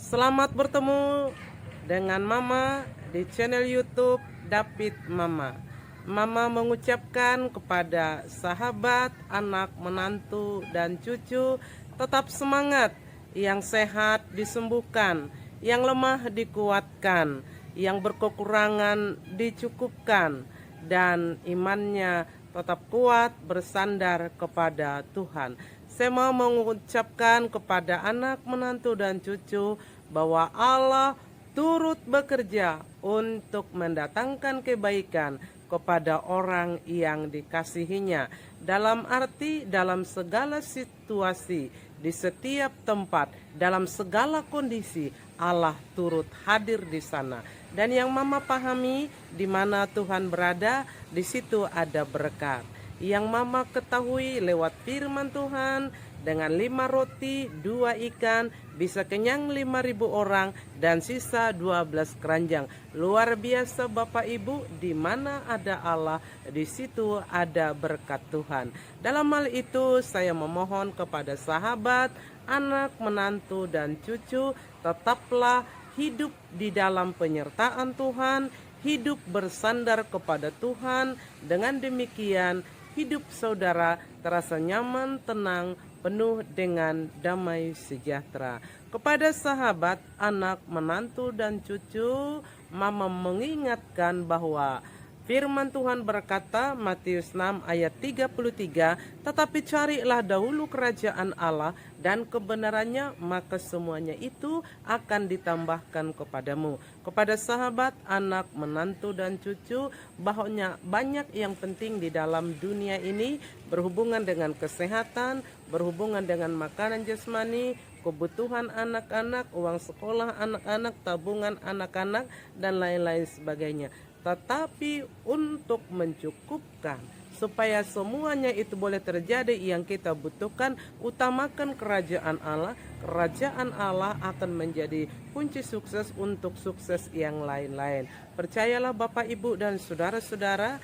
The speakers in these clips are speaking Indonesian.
Selamat bertemu dengan Mama di channel YouTube David Mama. Mama mengucapkan kepada sahabat, anak, menantu, dan cucu tetap semangat, yang sehat disembuhkan, yang lemah dikuatkan, yang berkekurangan dicukupkan, dan imannya tetap kuat bersandar kepada Tuhan. Saya mau mengucapkan kepada anak, menantu, dan cucu bahwa Allah turut bekerja untuk mendatangkan kebaikan kepada orang yang dikasihinya. Dalam arti, dalam segala situasi, di setiap tempat, dalam segala kondisi, Allah turut hadir di sana. Dan yang Mama pahami, di mana Tuhan berada, di situ ada berkat. Yang Mama ketahui lewat firman Tuhan, dengan 5 roti, 2 ikan, bisa kenyang 5.000 orang dan sisa 12 keranjang. Luar biasa Bapak Ibu, di mana ada Allah, di situ ada berkat Tuhan. Dalam hal itu saya memohon kepada sahabat, anak, menantu, dan cucu, tetaplah hidup di dalam penyertaan Tuhan, hidup bersandar kepada Tuhan. Dengan demikian hidup saudara terasa nyaman, tenang, penuh dengan damai sejahtera. Kepada sahabat, anak, menantu, dan cucu, Mama mengingatkan bahwa firman Tuhan berkata, Matius 6 ayat 33, tetapi carilah dahulu kerajaan Allah dan kebenarannya, maka semuanya itu akan ditambahkan kepadamu. Kepada sahabat, anak, menantu, dan cucu, bahwa banyak yang penting di dalam dunia ini berhubungan dengan kesehatan, berhubungan dengan makanan jasmani, kebutuhan anak-anak, uang sekolah anak-anak, tabungan anak-anak, dan lain-lain sebagainya. Tetapi untuk mencukupkan supaya semuanya itu boleh terjadi yang kita butuhkan, utamakan kerajaan Allah. Kerajaan Allah akan menjadi kunci sukses untuk sukses yang lain-lain. Percayalah Bapak, Ibu, dan saudara-saudara,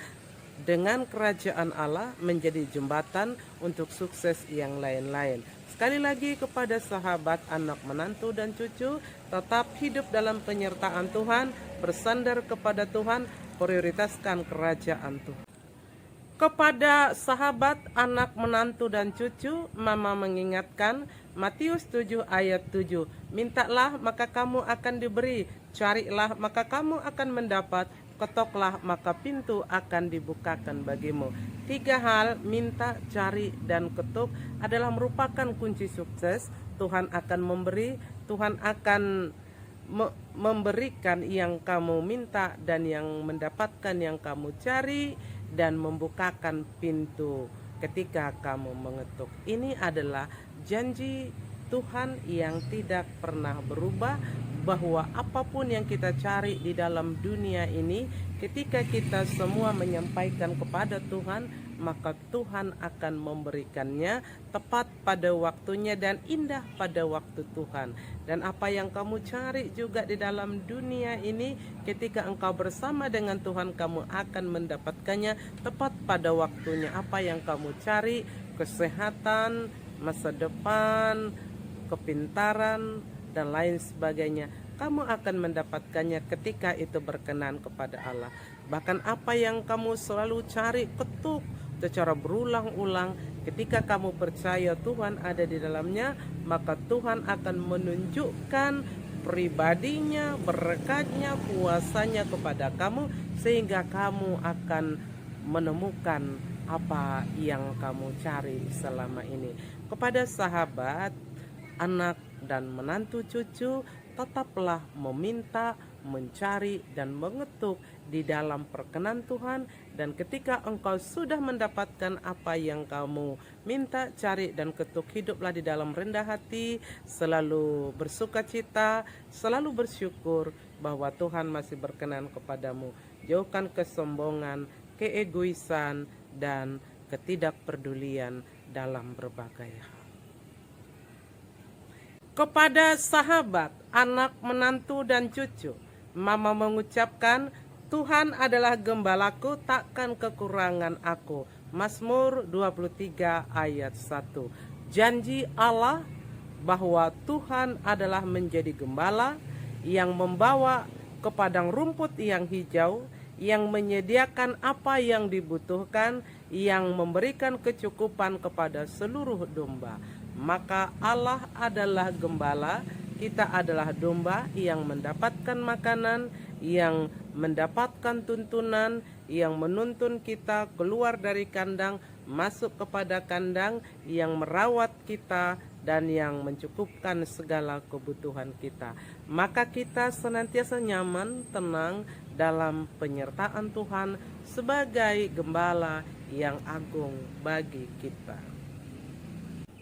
dengan kerajaan Allah menjadi jembatan untuk sukses yang lain-lain. Sekali lagi kepada sahabat, anak, menantu, dan cucu, tetap hidup dalam penyertaan Tuhan, bersandar kepada Tuhan, prioritaskan kerajaan Tuhan. Kepada sahabat, anak, menantu, dan cucu, Mama mengingatkan Matius 7 ayat 7. Mintalah maka kamu akan diberi, carilah maka kamu akan mendapat, ketoklah maka pintu akan dibukakan bagimu. 3 hal, minta, cari, dan ketuk, adalah merupakan kunci sukses. Tuhan akan memberi, Tuhan akan memberikan yang kamu minta dan yang mendapatkan yang kamu cari, dan membukakan pintu ketika kamu mengetuk. Ini adalah janji Tuhan yang tidak pernah berubah, bahwa apapun yang kita cari di dalam dunia ini, ketika kita semua menyampaikan kepada Tuhan, maka Tuhan akan memberikannya tepat pada waktunya dan indah pada waktu Tuhan. Dan apa yang kamu cari juga di dalam dunia ini, ketika engkau bersama dengan Tuhan, kamu akan mendapatkannya tepat pada waktunya. Apa yang kamu cari, kesehatan, masa depan, kepintaran, dan lain sebagainya, kamu akan mendapatkannya ketika itu berkenan kepada Allah. Bahkan apa yang kamu selalu cari, ketuk secara berulang-ulang, ketika kamu percaya Tuhan ada di dalamnya, maka Tuhan akan menunjukkan pribadinya, berkatnya, kuasanya kepada kamu, sehingga kamu akan menemukan apa yang kamu cari selama ini. Kepada sahabat, anak, dan menantu, cucu, tetaplah meminta, mencari, dan mengetuk di dalam perkenan Tuhan. Dan ketika engkau sudah mendapatkan apa yang kamu minta, cari, dan ketuk, hiduplah di dalam rendah hati, selalu bersuka cita, selalu bersyukur bahwa Tuhan masih berkenan kepadamu. Jauhkan kesombongan, keegoisan, dan ketidakpedulian dalam berbagai hal. Kepada sahabat, anak, menantu, dan cucu, Mama mengucapkan, Tuhan adalah gembalaku, takkan kekurangan aku. Mazmur 23 ayat 1. Janji Allah bahwa Tuhan adalah menjadi gembala yang membawa ke padang rumput yang hijau, yang menyediakan apa yang dibutuhkan, yang memberikan kecukupan kepada seluruh domba. Maka Allah adalah gembala, kita adalah domba yang mendapatkan makanan, yang mendapatkan tuntunan, yang menuntun kita keluar dari kandang, masuk kepada kandang, yang merawat kita, dan yang mencukupkan segala kebutuhan kita. Maka kita senantiasa nyaman, tenang dalam penyertaan Tuhan sebagai gembala yang agung bagi kita.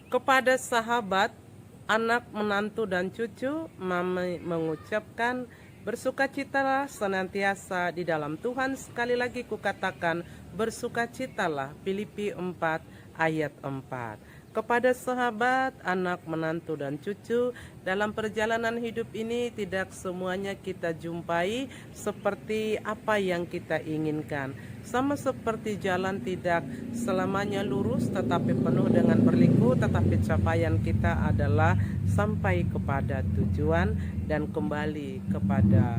Kepada sahabat, anak, menantu, dan cucu, Mami mengucapkan bersukacitalah senantiasa di dalam Tuhan. Sekali lagi kukatakan, bersukacitalah. Filipi 4 ayat 4. Kepada sahabat, anak, menantu, dan cucu, dalam perjalanan hidup ini tidak semuanya kita jumpai seperti apa yang kita inginkan. Sama seperti jalan tidak selamanya lurus tetapi penuh dengan berliku, tetapi capaian kita adalah sampai kepada tujuan dan kembali kepada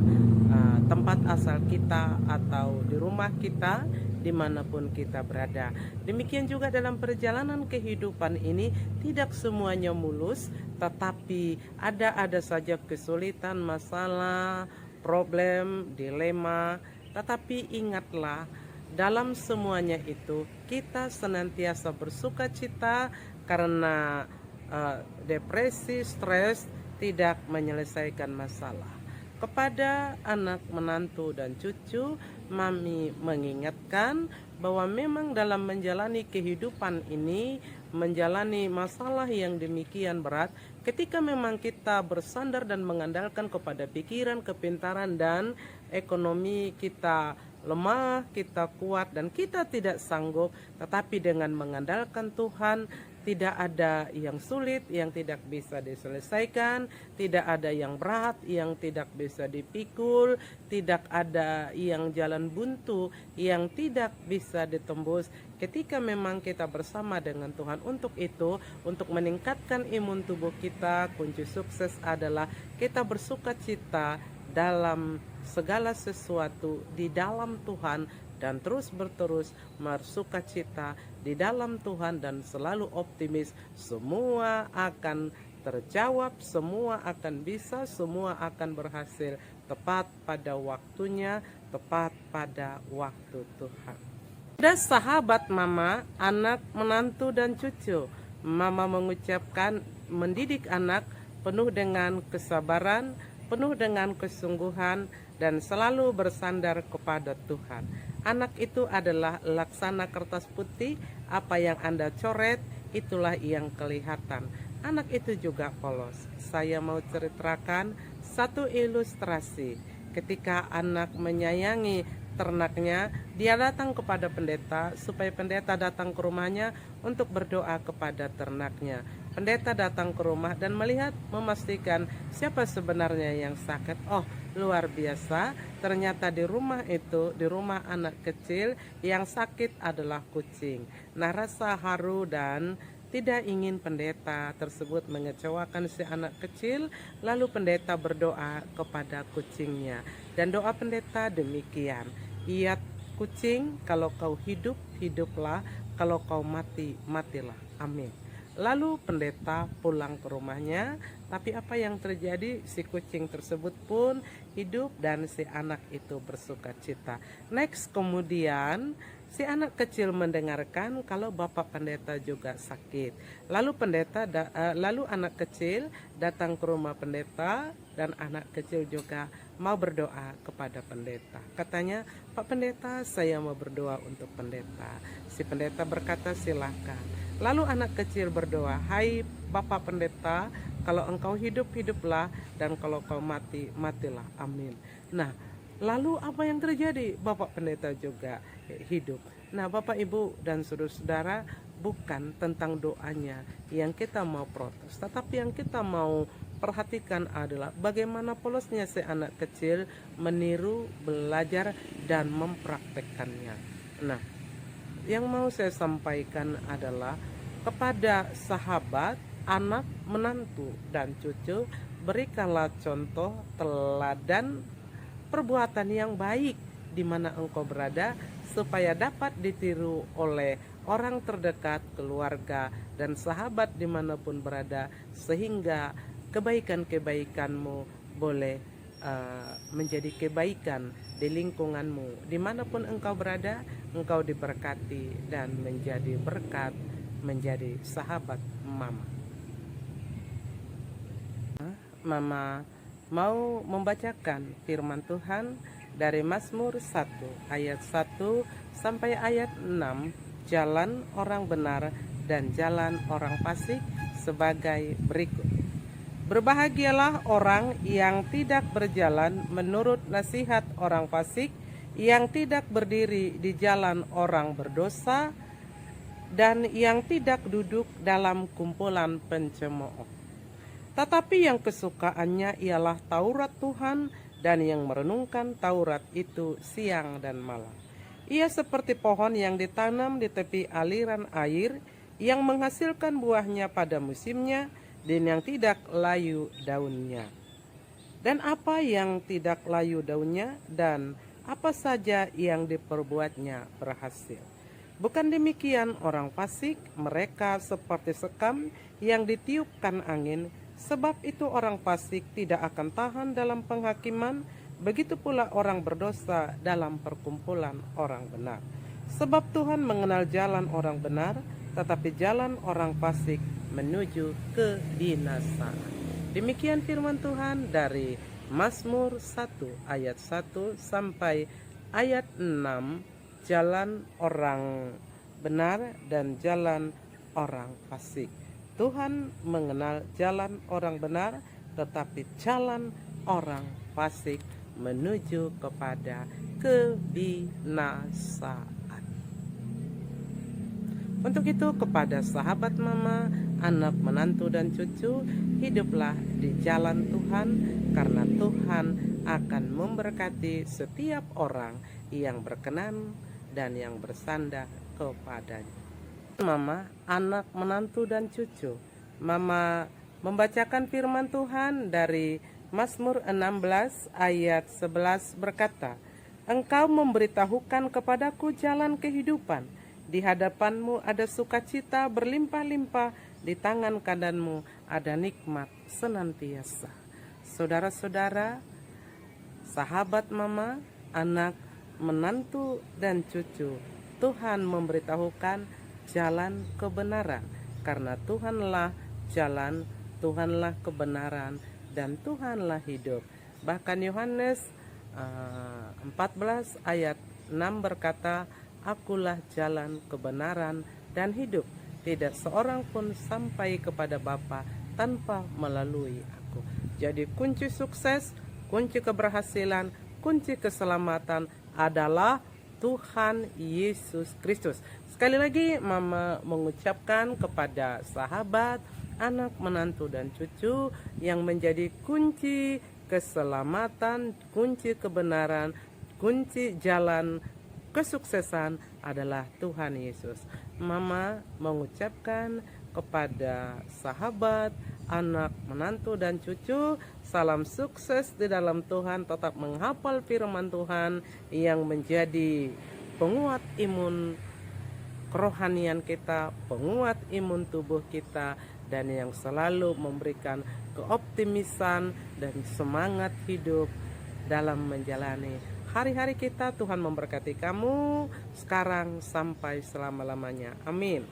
tempat asal kita atau di rumah kita, dimanapun kita berada. Demikian juga dalam perjalanan kehidupan ini tidak semuanya mulus, tetapi ada saja kesulitan, masalah, problem, dilema. Tetapi ingatlah, dalam semuanya itu kita senantiasa bersuka cita karena depresi, stres tidak menyelesaikan masalah. Kepada anak, menantu, dan cucu, Mami mengingatkan bahwa memang dalam menjalani kehidupan ini, menjalani masalah yang demikian berat, ketika memang kita bersandar dan mengandalkan kepada pikiran, kepintaran, dan ekonomi kita lemah, kita kuat, dan kita tidak sanggup, tetapi dengan mengandalkan Tuhan, tidak ada yang sulit yang tidak bisa diselesaikan, tidak ada yang berat yang tidak bisa dipikul, tidak ada yang jalan buntu yang tidak bisa ditembus. Ketika memang kita bersama dengan Tuhan, untuk itu, untuk meningkatkan imun tubuh kita, kunci sukses adalah kita bersuka cita dalam segala sesuatu di dalam Tuhan, dan terus berterus bersuka cita di dalam Tuhan, dan selalu optimis. Semua akan terjawab, semua akan bisa, semua akan berhasil tepat pada waktunya, tepat pada waktu Tuhan. Ada sahabat Mama, anak, menantu, dan cucu, Mama mengucapkan mendidik anak penuh dengan kesabaran, penuh dengan kesungguhan, dan selalu bersandar kepada Tuhan. Anak itu adalah laksana kertas putih, apa yang Anda coret, itulah yang kelihatan. Anak itu juga polos. Saya mau ceritakan satu ilustrasi. Ketika anak menyayangi ternaknya, dia datang kepada pendeta supaya pendeta datang ke rumahnya untuk berdoa kepada ternaknya. Pendeta datang ke rumah dan melihat, memastikan siapa sebenarnya yang sakit. Oh, luar biasa, ternyata di rumah itu, di rumah anak kecil, yang sakit adalah kucing. Nah, rasa haru dan tidak ingin pendeta tersebut mengecewakan si anak kecil, lalu pendeta berdoa kepada kucingnya. Dan doa pendeta demikian, "Iya kucing, kalau kau hidup, hiduplah, kalau kau mati, matilah. Amin." Lalu pendeta pulang ke rumahnya, tapi apa yang terjadi? Si kucing tersebut pun hidup dan si anak itu bersuka cita. Next, kemudian si anak kecil mendengarkan kalau bapak pendeta juga sakit. Lalu lalu anak kecil datang ke rumah pendeta, dan anak kecil juga mau berdoa kepada pendeta. Katanya, "Pak Pendeta, saya mau berdoa untuk pendeta." Si pendeta berkata, "Silakan." Lalu anak kecil berdoa, "Hai Bapak Pendeta, kalau engkau hidup, hiduplah, dan kalau kau mati, matilah. Amin." Nah, lalu apa yang terjadi? Bapak Pendeta juga hidup. Nah, Bapak, Ibu, dan saudara-saudara, bukan tentang doanya yang kita mau protes, tetapi yang kita mau perhatikan adalah bagaimana polosnya si anak kecil meniru, belajar, dan mempraktekkannya. Nah, yang mau saya sampaikan adalah kepada sahabat, anak, menantu, dan cucu, berikanlah contoh teladan perbuatan yang baik di mana engkau berada, supaya dapat ditiru oleh orang terdekat, keluarga, dan sahabat dimanapun berada, sehingga kebaikan-kebaikanmu boleh menjadi kebaikan di lingkunganmu. Dimanapun engkau berada, engkau diberkati dan menjadi berkat, menjadi sahabat mama. Mama mau membacakan firman Tuhan dari Mazmur 1 ayat 1 sampai ayat 6, jalan orang benar dan jalan orang fasik sebagai berikut. Berbahagialah orang yang tidak berjalan menurut nasihat orang fasik, yang tidak berdiri di jalan orang berdosa, dan yang tidak duduk dalam kumpulan pencemooh. Tetapi yang kesukaannya ialah Taurat Tuhan, dan yang merenungkan Taurat itu siang dan malam. Ia seperti pohon yang ditanam di tepi aliran air, yang menghasilkan buahnya pada musimnya, dan yang tidak layu daunnya. Dan apa yang tidak layu daunnya, dan apa saja yang diperbuatnya berhasil. Bukan demikian orang fasik, mereka seperti sekam yang ditiupkan angin. Sebab itu orang fasik tidak akan tahan dalam penghakiman, begitu pula orang berdosa dalam perkumpulan orang benar. Sebab Tuhan mengenal jalan orang benar, tetapi jalan orang fasik menuju kebinasaan. Demikian firman Tuhan dari Mazmur 1 ayat 1 sampai ayat 6, jalan orang benar dan jalan orang fasik. Tuhan mengenal jalan orang benar, tetapi jalan orang fasik menuju kepada kebinasaan. Untuk itu kepada sahabat mama, anak, menantu, dan cucu, hiduplah di jalan Tuhan, karena Tuhan akan memberkati setiap orang yang berkenan dan yang bersandar kepadanya. Mama, anak, menantu, dan cucu, mama membacakan firman Tuhan dari Mazmur 16 ayat 11 berkata, Engkau memberitahukan kepadaku jalan kehidupan, di hadapanmu ada sukacita berlimpah-limpah, di tangan kananmu ada nikmat senantiasa. Saudara-saudara, sahabat mama, anak, menantu, dan cucu, Tuhan memberitahukan jalan kebenaran, karena Tuhanlah jalan, Tuhanlah kebenaran, dan Tuhanlah hidup. Bahkan Yohanes 14 ayat 6 berkata, Akulah jalan, kebenaran, dan hidup. Tidak seorang pun sampai kepada Bapa tanpa melalui aku. Jadi kunci sukses, kunci keberhasilan, kunci keselamatan adalah Tuhan Yesus Kristus. Sekali lagi mama mengucapkan kepada sahabat, anak, menantu, dan cucu yang menjadi kunci keselamatan, kunci kebenaran, kunci jalan kesuksesan adalah Tuhan Yesus. Mama mengucapkan kepada sahabat, anak, menantu, dan cucu, salam sukses di dalam Tuhan, tetap menghafal firman Tuhan yang menjadi penguat imun kerohanian kita, penguat imun tubuh kita, dan yang selalu memberikan keoptimisan dan semangat hidup dalam menjalani hari-hari kita. Tuhan memberkati kamu sekarang sampai selama-lamanya. Amin.